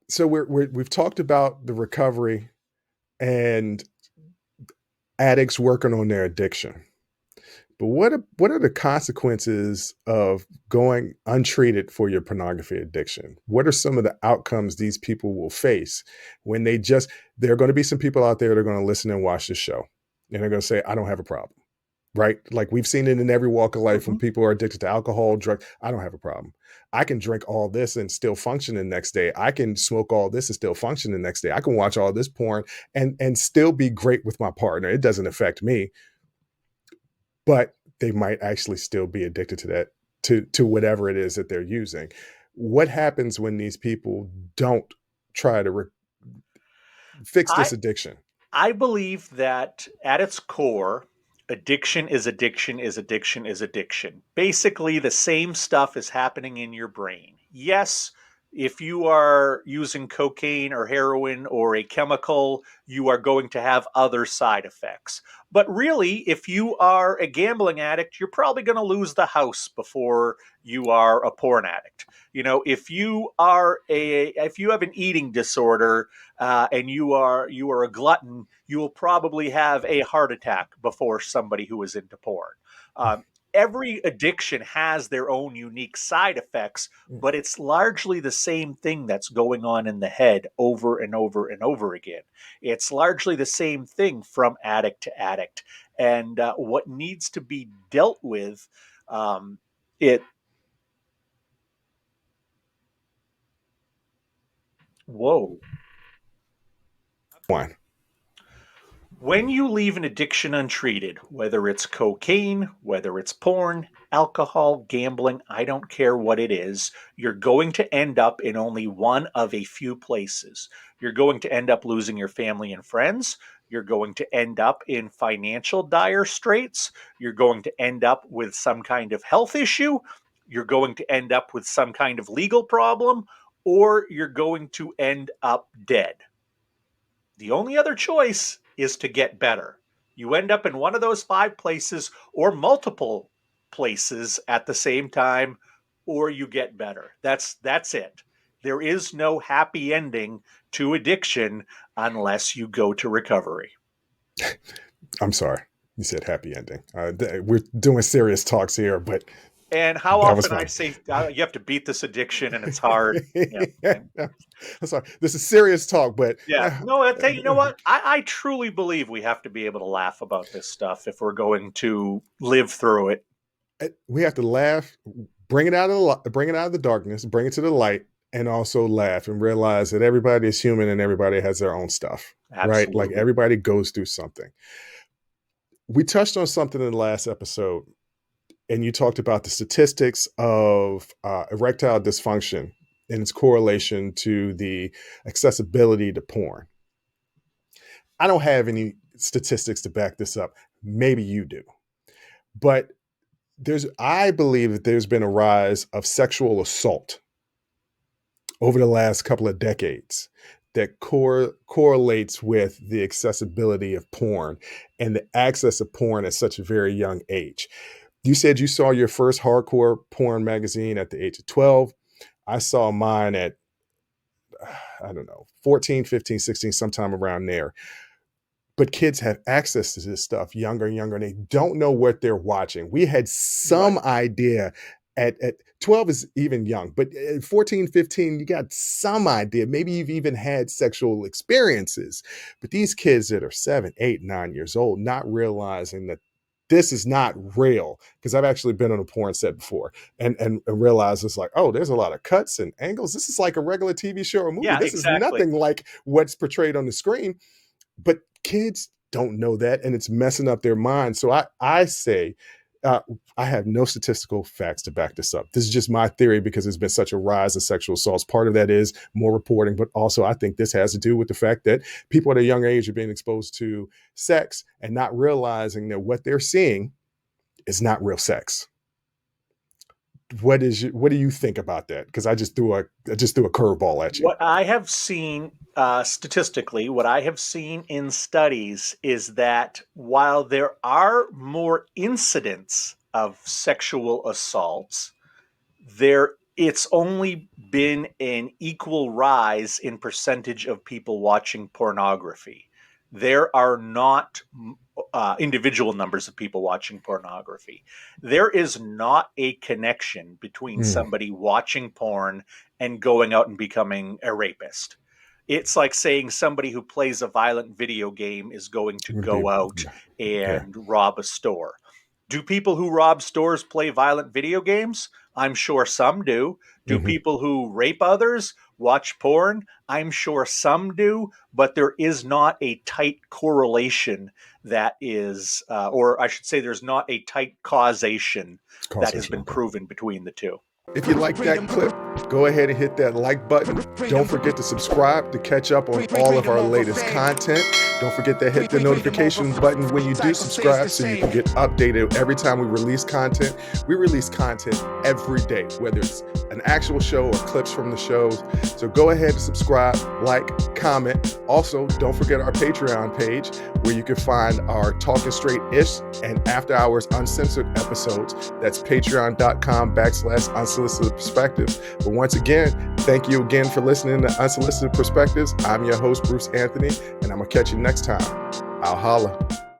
So we've talked about the recovery and addicts working on their addiction. But what are the consequences of going untreated for your pornography addiction? What are some of the outcomes these people will face when there are going to be some people out there that are going to listen and watch the show and they're going to say, I don't have a problem, right? Like we've seen it in every walk of life when Mhm. people are addicted to alcohol, drug. I don't have a problem. I can drink all this and still function the next day. I can smoke all this and still function the next day. I can watch all this porn and still be great with my partner. It doesn't affect me, but they might actually still be addicted to that, to whatever it is that they're using. What happens when these people don't try to fix I this addiction? I believe that at its core, addiction is addiction is addiction is addiction. Basically, the same stuff is happening in your brain. Yes, if you are using cocaine or heroin or a chemical, you are going to have other side effects. But really, if you are a gambling addict, you're probably going to lose the house before you are a porn addict. If you have an eating disorder, and you are a glutton, you will probably have a heart attack before somebody who is into porn. Um, every addiction has their own unique side effects, but it's largely the same thing that's going on in the head over and over and over again. It's largely the same thing from addict to addict, and what needs to be dealt with. It Whoa. One. When you leave an addiction untreated, whether it's cocaine, whether it's porn, alcohol, gambling, I don't care what it is, you're going to end up in only one of a few places. You're going to end up losing your family and friends. You're going to end up in financial dire straits. You're going to end up with some kind of health issue. You're going to end up with some kind of legal problem, or you're going to end up dead. The only other choice is to get better. You end up in one of those five places or multiple places at the same time, or you get better. That's it. There is no happy ending to addiction unless you go to recovery. I'm sorry. You said happy ending. We're doing serious talks here, but And how that was often I funny. say you have to beat this addiction and it's hard. Yeah. And I'm sorry. This is serious talk, but yeah. No, I think, you know what? I truly believe we have to be able to laugh about this stuff if we're going to live through it. we have to laugh, bring it out of the darkness, bring it to the light, and also laugh and realize that everybody is human and everybody has their own stuff, right? Like Absolutely. everybody goes through something. We touched on something in the last episode, and you talked about the statistics of erectile dysfunction and its correlation to the accessibility to porn. I don't have any statistics to back this up. Maybe you do. But I believe that there's been a rise of sexual assault over the last couple of decades that correlates with the accessibility of porn and the access of porn at such a very young age. You said you saw your first hardcore porn magazine at the age of 12. I saw mine at, I don't know, 14, 15, 16, sometime around there. But kids have access to this stuff younger and younger, and they don't know what they're watching. We had Right. some idea at 12 is even young, but at 14, 15, you got some idea. Maybe you've even had sexual experiences. But these kids that are 7, 8, 9 years old, not realizing that this is not real. Because I've actually been on a porn set before and realized it's like, oh, there's a lot of cuts and angles. This is like a regular TV show or movie. Yeah, This is exactly. nothing like what's portrayed on the screen, but kids don't know that, and it's messing up their minds. So I say, uh, I have no statistical facts to back this up. This is just my theory because there's been such a rise of sexual assaults. Part of that is more reporting, but also I think this has to do with the fact that people at a young age are being exposed to sex and not realizing that what they're seeing is not real sex. What do you think about that? Because I just threw a curveball at you. What I have seen statistically, what I have seen in studies is that while there are more incidents of sexual assaults, it's only been an equal rise in percentage of people watching pornography. There are not individual numbers of people watching pornography. There is not a connection between Mm, somebody watching porn and going out and becoming a rapist. It's like saying somebody who plays a violent video game is going to would be, go out yeah, yeah. and rob a store. Do people who rob stores play violent video games? I'm sure some do. Do Mhm. people who rape others watch porn? I'm sure some do, but there is not a tight correlation that is, or I should say, there's not a tight causation that has Causation, been okay. proven between the two. If you like that clip, go ahead and hit that like button. Don't forget to subscribe to catch up on all of our latest content. Don't forget to hit the notification button when you do subscribe so you can get updated every time we release content. We release content every day, whether it's an actual show or clips from the shows. So go ahead and subscribe, like, comment. Also, don't forget our Patreon page where you can find our Talking Straight-ish and After Hours Uncensored episodes. That's patreon.com/unsolicited perspectives. But once again, thank you again for listening to Unsolicited Perspectives. I'm your host, Bruce Anthony, and I'm going to catch you next time. I'll holla.